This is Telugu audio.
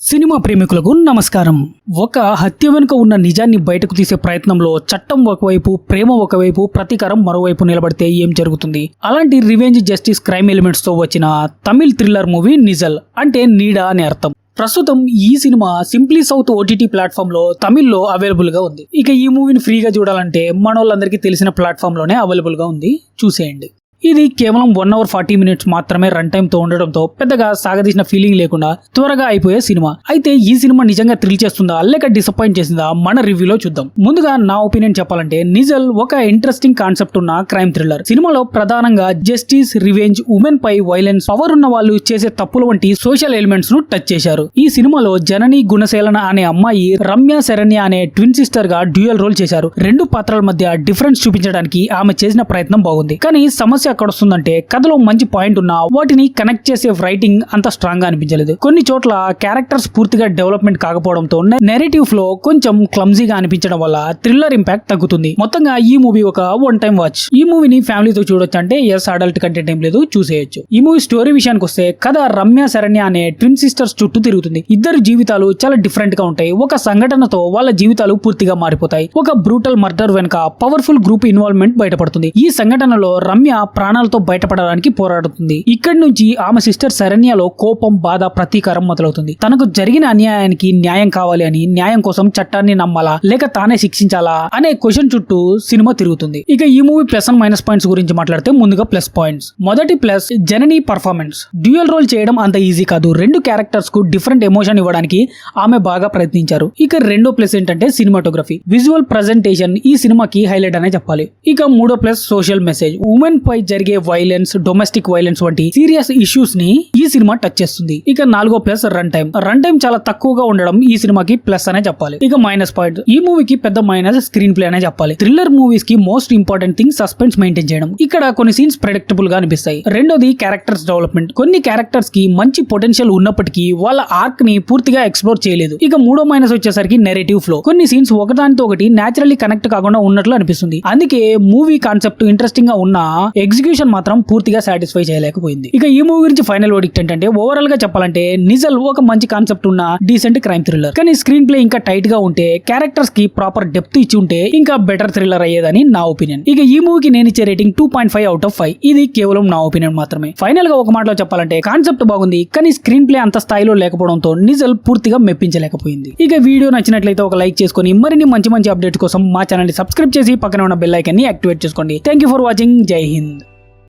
సినిమా ప్రేమికులకు నమస్కారం. ఒక హత్య వెనుక ఉన్న నిజాన్ని బయటకు తీసే ప్రయత్నంలో చట్టం ఒకవైపు, ప్రేమ ఒకవైపు, ప్రతీకారం మరోవైపు నిలబడితే ఏం జరుగుతుంది? అలాంటి రివెంజ్ జస్టిస్ క్రైమ్ ఎలిమెంట్స్ తో వచ్చిన తమిళ్ థ్రిల్లర్ మూవీ నిజల్, అంటే నీడ అని అర్థం. ప్రస్తుతం ఈ cinema simply south OTT platform లో తమిళ్లో అవైలబుల్ గా ఉంది. ఇక ఈ మూవీని ఫ్రీగా చూడాలంటే మనోళ్ళందరికీ తెలిసిన ప్లాట్ఫామ్ లోనే అవైలబుల్ గా ఉంది, చూసేయండి. ఇది కేవలం 1 hour 40 minutes మాత్రమే రన్ టైమ్ తో ఉండడంతో పెద్దగా సాగదీసిన ఫీలింగ్ లేకుండా త్వరగా అయిపోయే సినిమా. అయితే ఈ సినిమా నిజంగా థ్రిల్ చేస్తుందా లేక డిసప్పాయింట్ చేసిందా మన రివ్యూలో చూద్దాం. ముందుగా నా ఒపీనియన్ చెప్పాలంటే నిజల్ ఒక ఇంట్రెస్టింగ్ కాన్సెప్ట్ ఉన్న క్రైమ్ థ్రిల్లర్. సినిమాలో ప్రధానంగా జస్టిస్, రివెంజ్, ఉమెన్ పై వైలెన్స్, పవర్ ఉన్న వాళ్ళు చేసే తప్పుల వంటి సోషల్ ఎలిమెంట్స్ ను టచ్ చేశారు. ఈ సినిమాలో జనని గుణశేలన అనే అమ్మాయి రమ్య శరణ్య అనే ట్విన్ సిస్టర్ గా డ్యూయల్ రోల్ చేశారు. రెండు పాత్రల మధ్య డిఫరెన్స్ చూపించడానికి ఆమె చేసిన ప్రయత్నం బాగుంది. కానీ సమస్య అక్కడ వస్తుందంటే కథలో మంచి పాయింట్ ఉన్నా వాటిని కనెక్ట్ చేసే రైటింగ్ అంత స్ట్రాంగ్ గా అనిపించలేదు. కొన్ని చోట్ల క్యారెక్టర్స్ పూర్తిగా డెవలప్మెంట్ కాకపోవడంతో నెరేటివ్ ఫ్లో కొంచెం క్లమ్జీగా అనిపించడం వల్ల థ్రిల్లర్ ఇంపాక్ట్ తగ్గుతుంది. మొత్తంగా ఈ మూవీ ఒక వన్ టైం వాచ్. ఈ మూవీని ఫ్యామిలీతో చూడొచ్చు అంటే ఎస్, అడల్ట్ కంటెంట్ ఏం లేదు, చూసేయచ్చు. ఈ మూవీ స్టోరీ విషయానికి వస్తే కథ రమ్య శరణ్య అనే ట్విన్ సిస్టర్స్ చుట్టూ తిరుగుతుంది. ఇద్దరు జీవితాలు చాలా డిఫరెంట్ గా ఉంటాయి. ఒక సంఘటనతో వాళ్ళ జీవితాలు పూర్తిగా మారిపోతాయి. ఒక బ్రూటల్ మర్డర్ వెనుక పవర్ఫుల్ గ్రూప్ ఇన్వాల్వ్మెంట్ బయటపడుతుంది. ఈ సంఘటనలో రమ్య ప్రాణాలతో బయటపడడానికి పోరాడుతుంది. ఇక్కడి నుంచి ఆమె సిస్టర్ శరణ్యలో కోపం, బాధ, ప్రతీకారం మొదలవుతుంది. తనకు జరిగిన అన్యాయానికి న్యాయం కావాలి అని, న్యాయం కోసం చట్టాన్ని నమ్మాలా లేక తానే శిక్షించాలా అనే క్వశ్చన్ చుట్టూ సినిమా తిరుగుతుంది. ఇక ఈ movie plus and minus points గురించి మాట్లాడితే ముందుగా ప్లస్ పాయింట్స్. మొదటి ప్లస్ జనని పర్ఫార్మెన్స్. డ్యూయల్ రోల్ చేయడం అంత ఈజీ కాదు. రెండు క్యారెక్టర్స్ కు డిఫరెంట్ ఎమోషన్ ఇవ్వడానికి ఆమె బాగా ప్రయత్నించారు. ఇక రెండో ప్లస్ ఏంటంటే సినిమాటోగ్రఫీ, విజువల్ ప్రెజెంటేషన్ ఈ సినిమాకి హైలైట్ అనే చెప్పాలి. ఇక మూడో ప్లస్ సోషల్ మెసేజ్. ఉమెన్ పై జరిగే వైలెన్స్, డొమెస్టిక్ వైలెన్స్ వంటి సీరియస్ ఇష్యూస్ ని ఈ సినిమా టచ్ చేస్తుంది. ఇక నాలుగో plus run time. Run time చాలా తక్కువగా ఉండడం ఈ సినిమాకి ప్లస్ అనే చెప్పాలి. ఇక మైనస్ పాయింట్, ఈ మూవీకి పెద్ద మైనస్ స్క్రీన్ ప్లే అనే చెప్పాలి. థ్రిల్లర్ మూవీస్ కి most important thing suspense maintain చేయడం. ఇక్కడ కొన్ని సీన్స్ ప్రెడిక్టబుల్ గా అనిపిస్తాయి. రెండోది క్యారెక్టర్స్ డెవలప్మెంట్. కొన్ని క్యారెక్టర్స్ కి మంచి పొటెన్షియల్ ఉన్నప్పటికీ వాళ్ళ ఆర్క్ ని పూర్తిగా ఎక్స్ప్లోర్ చేయలేదు. ఇక మూడో మైనస్ వచ్చేసరికి నెరేటివ్ ఫ్లో. కొన్ని సీన్స్ ఒకదానితో ఒకటి నేచురల్లీ కనెక్ట్ కాకుండా ఉన్నట్లు అనిపిస్తుంది. అందుకే మూవీ కాన్సెప్ట్ ఇంట్రెస్టింగ్ గా ఉన్న ఎగ్జిక్యూషన్ మాత్రం పూర్తిగా సాటిస్ఫై చేయలేకపోయింది. ఇక ఈ మూవీ గురించి ఫైనల్ వర్డిక్ట్ ఏంటంటే ఓవరాల్ గా చెప్పాలంటే నిజల్ ఒక మంచి కాన్సెప్ట్ ఉన్న డీసెంట్ క్రైమ్ థ్రిల్లర్. కానీ స్క్రీన్ ప్లే ఇంకా టైట్ గా ఉంటే, క్యారెక్టర్స్ కి ప్రాపర్ డెప్త్ ఇచ్చి ఉంటే ఇంకా బెటర్ థ్రిల్లర్ అయ్యేదని నా ఒపీనియన్. ఇక ఈ మూవీకి నేను ఇచ్చే రేటింగ్ 2.5 out of 5. ఇది కేవలం నా ఒపీనియన్ మాత్రమే. ఫైనల్ గా ఒక మాటలో చెప్పాలంటే కాన్సెప్ట్ బాగుంది, కానీ స్క్రీన్ ప్లే అంత స్థాయిలో లేకపోవడంతో నిజల్ పూర్తిగా మెప్పించలేకపోయింది. ఇక వీడియో నచ్చినట్లయితే ఒక లైక్ చేసుకొని మరిన్ని మంచి మంచి అప్డేట్స్ కోసం మా ఛానల్ ని సబ్స్క్రైబ్ చేసి పక్కన ఉన్న బెల్ ఐకాన్ ని యాక్టివేట్ చేసుకోండి. Thank you for watching. జై హింద్.